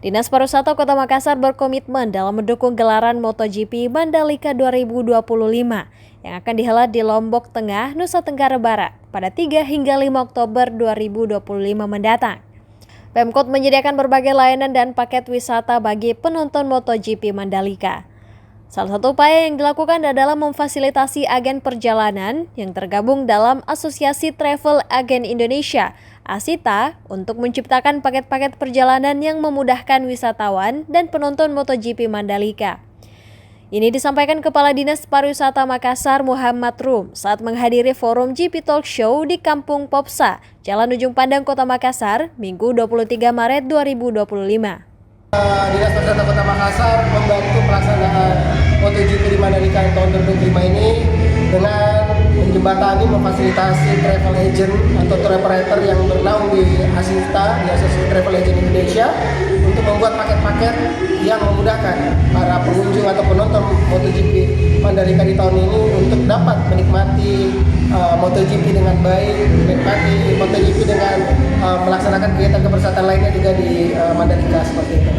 Dinas Pariwisata Kota Makassar berkomitmen dalam mendukung gelaran MotoGP Mandalika 2025 yang akan dihelat di Lombok Tengah, Nusa Tenggara Barat pada 3 hingga 5 Oktober 2025 mendatang. Pemkot menyediakan berbagai layanan dan paket wisata bagi penonton MotoGP Mandalika. Salah satu upaya yang dilakukan adalah memfasilitasi agen perjalanan yang tergabung dalam Asosiasi Travel Agen Indonesia, ASITA, untuk menciptakan paket-paket perjalanan yang memudahkan wisatawan dan penonton MotoGP Mandalika. Ini disampaikan Kepala Dinas Pariwisata Makassar Muhammad Rum saat menghadiri forum GP Talk Show di Kampung Popsa, Jalan Ujung Pandang, Kota Makassar, Minggu 23 Maret 2025. Dinas Pariwisata Kota Makassar membantu pelaksanaan MotoGP di Mandalika tahun 2025 ini dengan menjembatani, memfasilitasi travel agent atau tour operator yang bernaung di ASITA, di Asosiasi Travel Agent Indonesia, untuk membuat paket-paket yang memudahkan para pengunjung atau penonton MotoGP Mandalika di tahun ini untuk dapat menikmati MotoGP dengan baik, menikmati MotoGP dengan melaksanakan kegiatan kepesertaan lainnya juga di Mandalika seperti itu.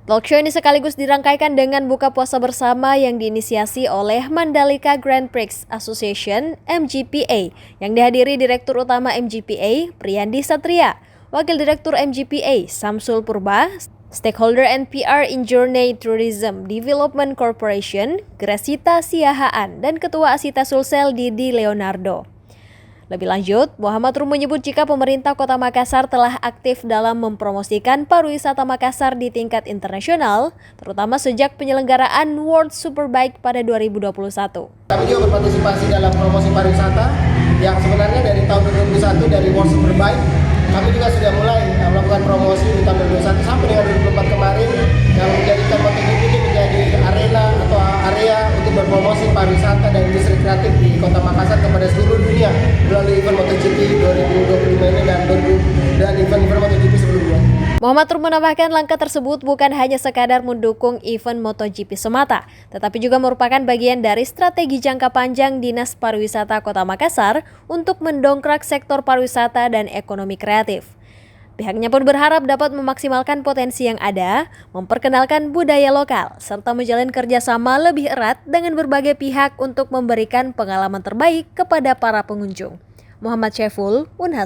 Talk show ini sekaligus dirangkaikan dengan buka puasa bersama yang diinisiasi oleh Mandalika Grand Prix Association (MGPA) yang dihadiri Direktur Utama MGPA Priyandi Satria, Wakil Direktur MGPA Samsul Purba, Stakeholder NPR in Journey Tourism Development Corporation Gracita Siahaan, dan Ketua Asita Sulsel Didi Leonardo. Lebih lanjut, Muhammad Rum menyebut jika pemerintah Kota Makassar telah aktif dalam mempromosikan pariwisata Makassar di tingkat internasional, terutama sejak penyelenggaraan World Superbike pada 2021. Kami juga berpartisipasi dalam promosi pariwisata yang sebenarnya dari tahun 2021 dari World Superbike. Kami juga sudah mulai melakukan promosi di tahun 2021 sampai dengan 2024 kemarin yang menjadikan MotoGP ini menjadi arena atau area untuk berpromosi pariwisata dan industri kreatif di Kota Makassar kepada seluruh dunia melalui event MotoGP 2025 ini dan event-event MotoGP sebelumnya. Muhammad Rum menambahkan langkah tersebut bukan hanya sekadar mendukung event MotoGP semata, tetapi juga merupakan bagian dari strategi jangka panjang Dinas Pariwisata Kota Makassar untuk mendongkrak sektor pariwisata dan ekonomi kreatif. Pihaknya pun berharap dapat memaksimalkan potensi yang ada, memperkenalkan budaya lokal, serta menjalin kerjasama lebih erat dengan berbagai pihak untuk memberikan pengalaman terbaik kepada para pengunjung. Muhammad Syeful, Unhas.